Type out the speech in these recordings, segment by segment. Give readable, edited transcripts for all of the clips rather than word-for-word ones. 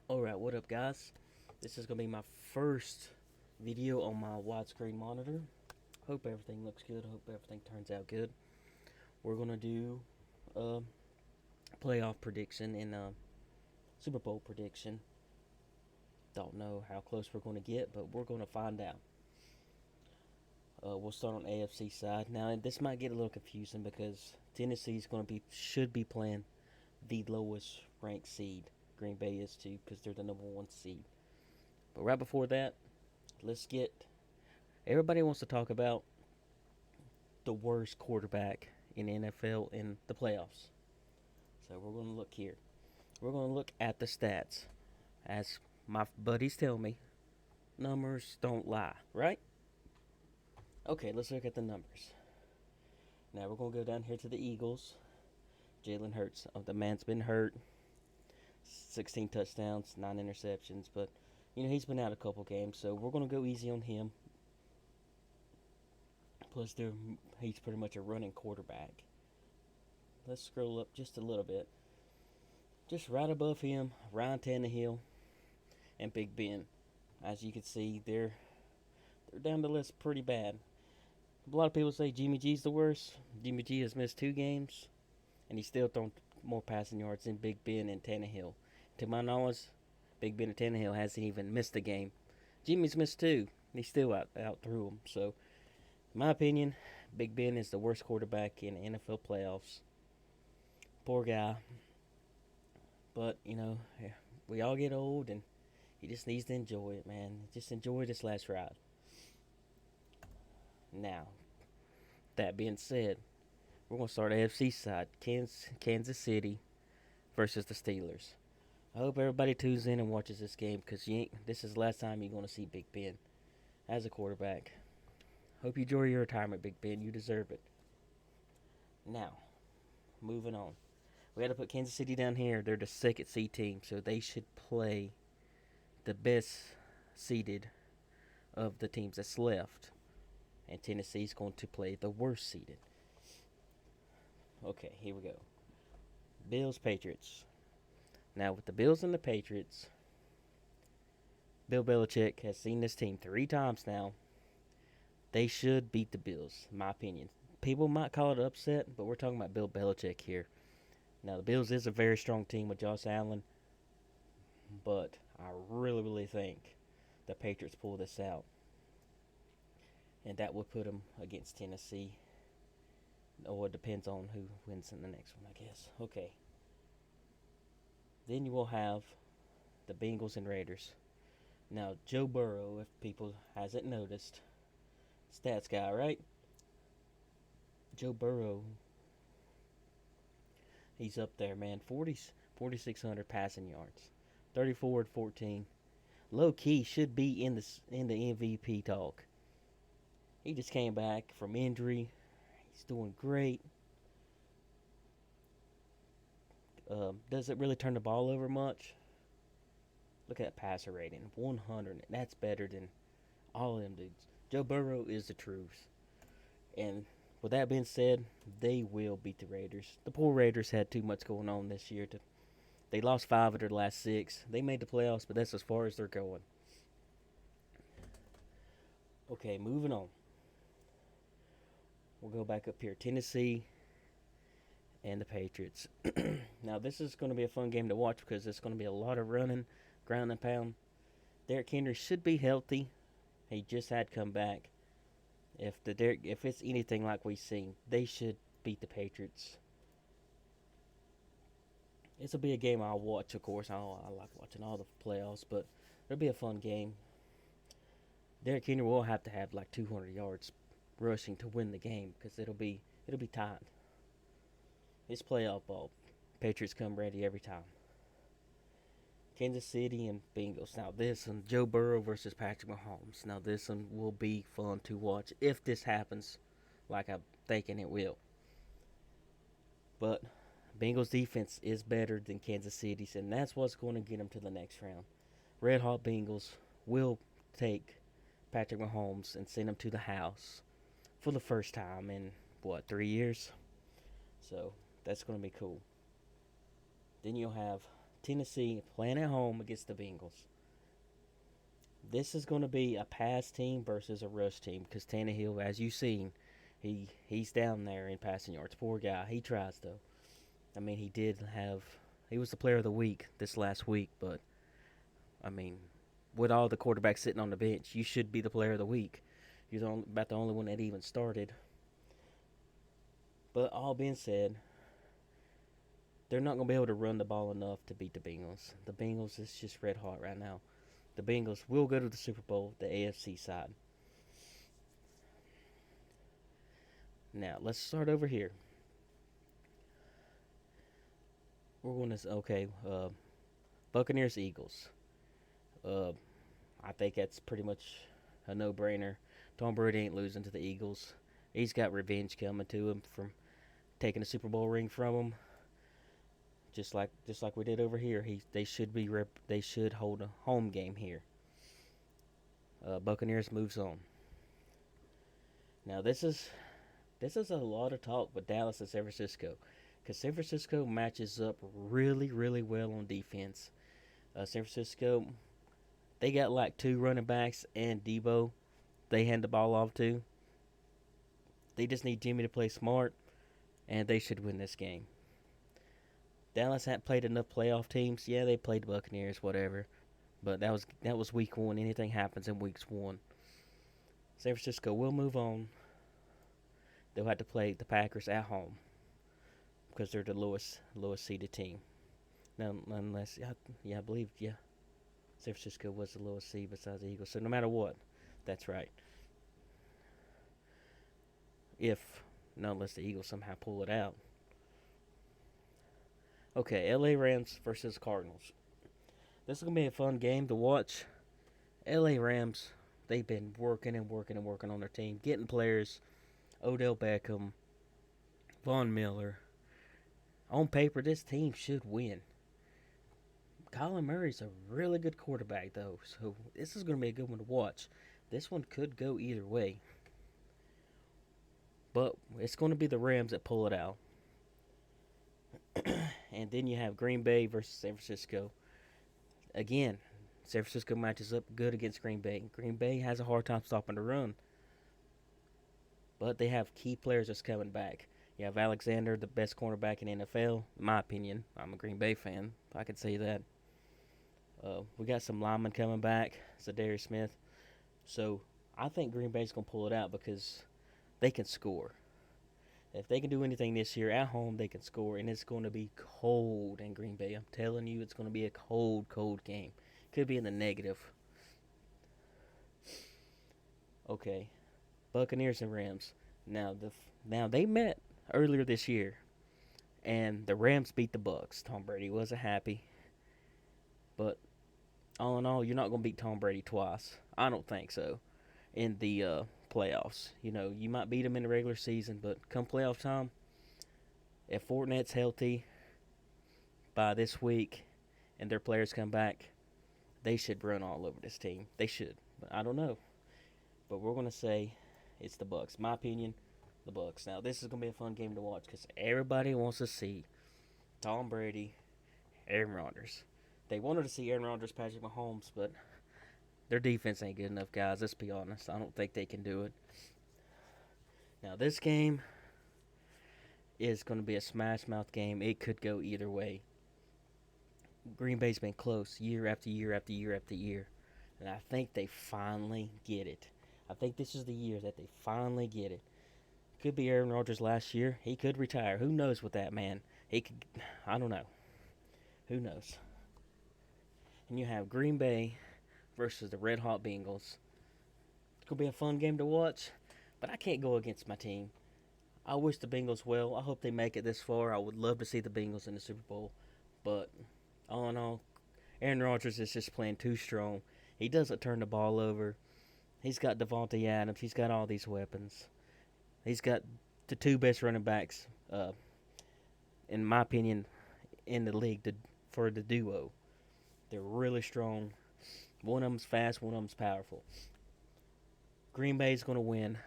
Alright, what up, guys? This is going to be my first video on my widescreen monitor. Hope everything looks good. Hope everything turns out good. We're going to do a playoff prediction and a Super Bowl prediction. Don't know how close we're going to get, but we're going to find out. We'll start on AFC side. Now, this might get a little confusing because Tennessee's should be playing the lowest ranked seed. Green Bay is too, because they're the number one seed. But right before that, let's get. Everybody wants to talk about the worst quarterback in NFL in the playoffs. So we're going to look here. We're going to look at the stats. As my buddies tell me, numbers don't lie, right? Okay, let's look at the numbers. Now we're going to go down here to the Eagles. Jalen Hurts. The man's been hurt. 16 touchdowns, 9 interceptions. But, he's been out a couple games. So we're going to go easy on him. Plus, he's pretty much a running quarterback. Let's scroll up just a little bit. Just right above him, Ryan Tannehill and Big Ben. As you can see, they're down the list pretty bad. A lot of people say Jimmy G's the worst. Jimmy G has missed 2 games, and he's still thrown more passing yards than Big Ben and Tannehill. To my knowledge, Big Ben and Tannehill hasn't even missed a game. Jimmy's missed 2, and he still out threw them. So, in my opinion, Big Ben is the worst quarterback in NFL playoffs. Poor guy. But, we all get old, and he just needs to enjoy it, man. Just enjoy this last ride. Now, that being said, we're going to start AFC side. Kansas City versus the Steelers. I hope everybody tunes in and watches this game because this is the last time you're going to see Big Ben as a quarterback. Hope you enjoy your retirement, Big Ben. You deserve it. Now, moving on. We got to put Kansas City down here. They're the second seed team, so they should play the best seeded of the teams that's left. And Tennessee's going to play the worst seeded. Okay, here we go. Bills, Patriots. Now, with the Bills and the Patriots, Bill Belichick has seen this team 3 times now. They should beat the Bills, in my opinion. People might call it upset, but we're talking about Bill Belichick here. Now, the Bills is a very strong team with Josh Allen, but I really, really think the Patriots pull this out. And that would put them against Tennessee. Or it depends on who wins in the next one, I guess. Okay. Then you will have the Bengals and Raiders. Now, Joe Burrow, if people hasn't noticed, stats guy, right? Joe Burrow, he's up there, man. 4,600 passing yards, 34-14. Low key should be in the MVP talk. He just came back from injury. He's doing great. Doesn't really turn the ball over much. Look at that passer rating, 100. That's better than all of them dudes. Joe Burrow is the truth. And with that being said, they will beat the Raiders. The poor Raiders had too much going on this year. They lost 5 of their last 6. They made the playoffs, but that's as far as they're going. Okay, moving on. We'll go back up here. Tennessee and the Patriots. Now, this is going to be a fun game to watch because it's going to be a lot of running, ground and pound. Derrick Henry should be healthy. He just had come back. If it's anything like we've seen, they should beat the Patriots. This will be a game I'll watch, of course. I like watching all the playoffs, but it'll be a fun game. Derrick Henry will have to have like 200 yards rushing to win the game because it'll be tied. It's playoff ball. Patriots come ready every time. Kansas City and Bengals. Now this one, Joe Burrow versus Patrick Mahomes. Now this one will be fun to watch if this happens like I'm thinking it will. But Bengals defense is better than Kansas City's, and that's what's going to get them to the next round. Red Hot Bengals will take Patrick Mahomes and send him to the house for the first time in 3 years? So that's going to be cool. Then you'll have Tennessee playing at home against the Bengals. This is going to be a pass team versus a rush team because Tannehill, as you've seen, he's down there in passing yards. Poor guy. He tries though. I mean, he was the player of the week this last week, but I mean, with all the quarterbacks sitting on the bench, you should be the player of the week. You're about the only one that even started. But all being said, they're not going to be able to run the ball enough to beat the Bengals. The Bengals is just red hot right now. The Bengals will go to the Super Bowl, the AFC side. Now, let's start over here. We're going to, Buccaneers, Eagles. I think that's pretty much a no-brainer. Tom Brady ain't losing to the Eagles. He's got revenge coming to him from taking a Super Bowl ring from him. Just like we did over here. They should hold a home game here. Buccaneers moves on. Now this is a lot of talk with Dallas and San Francisco, because San Francisco matches up really well on defense. San Francisco, they got like 2 running backs and Debo. They hand the ball off to. They just need Jimmy to play smart, and they should win this game. Dallas hadn't played enough playoff teams. Yeah, they played the Buccaneers, whatever. But that was week 1. Anything happens in weeks 1. San Francisco will move on. They'll have to play the Packers at home because they're the lowest seeded team. Now, unless I believe San Francisco was the lowest seed besides the Eagles. So no matter what, that's right. Unless the Eagles somehow pull it out. Okay, LA Rams versus Cardinals. This is going to be a fun game to watch. LA Rams, they've been working on their team, getting players. Odell Beckham, Von Miller. On paper, this team should win. Kyler Murray's a really good quarterback, though, so this is going to be a good one to watch. This one could go either way. But it's going to be the Rams that pull it out. And then you have Green Bay versus San Francisco. Again, San Francisco matches up good against Green Bay. Green Bay has a hard time stopping the run. But they have key players that's coming back. You have Alexander, the best cornerback in the NFL, in my opinion. I'm a Green Bay fan. I could say that. We got some linemen coming back. Zadarius Smith. So I think Green Bay's going to pull it out because they can score. If they can do anything this year at home, they can score. And it's going to be cold in Green Bay. I'm telling you, it's going to be a cold game. Could be in the negative. Okay. Buccaneers and Rams. Now they met earlier this year, and the Rams beat the Bucs. Tom Brady wasn't happy, but all in all, you're not going to beat Tom Brady twice. I don't think so. In the playoffs, you might beat him in the regular season, but come playoff time, if Fournette's healthy by this week, and their players come back, they should run all over this team. They should, but I don't know. But we're going to say it's the Bucs. My opinion, the Bucs. Now, this is going to be a fun game to watch because everybody wants to see Tom Brady, Aaron Rodgers. They wanted to see Aaron Rodgers, Patrick Mahomes, but their defense ain't good enough, guys. Let's be honest. I don't think they can do it. Now, this game is going to be a smash-mouth game. It could go either way. Green Bay's been close year after year after year after year, and I think they finally get it. I think this is the year that they finally get it. Could be Aaron Rodgers last year. He could retire. Who knows with that man? I don't know. Who knows? And you have Green Bay versus the Red Hot Bengals. It's going to be a fun game to watch, but I can't go against my team. I wish the Bengals well. I hope they make it this far. I would love to see the Bengals in the Super Bowl. But all in all, Aaron Rodgers is just playing too strong. He doesn't turn the ball over. He's got Devontae Adams. He's got all these weapons. He's got the 2 best running backs, in my opinion, in the league for the duo. They're really strong. One of them's fast, one of them's powerful. Green Bay's going to win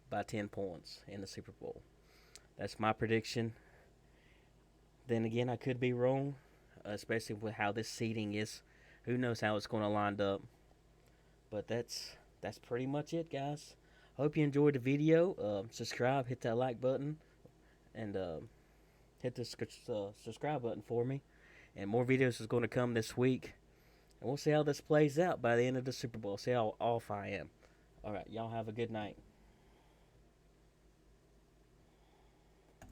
by 10 points in the Super Bowl. That's my prediction. Then again, I could be wrong. especially with how this seating is. Who knows how it's going to line up? But that's pretty much it, guys. Hope you enjoyed the video. Subscribe, hit that like button, and hit the subscribe button for me. And more videos is going to come this week. And we'll see how this plays out by the end of the Super Bowl. See how off I am. All right, y'all have a good night.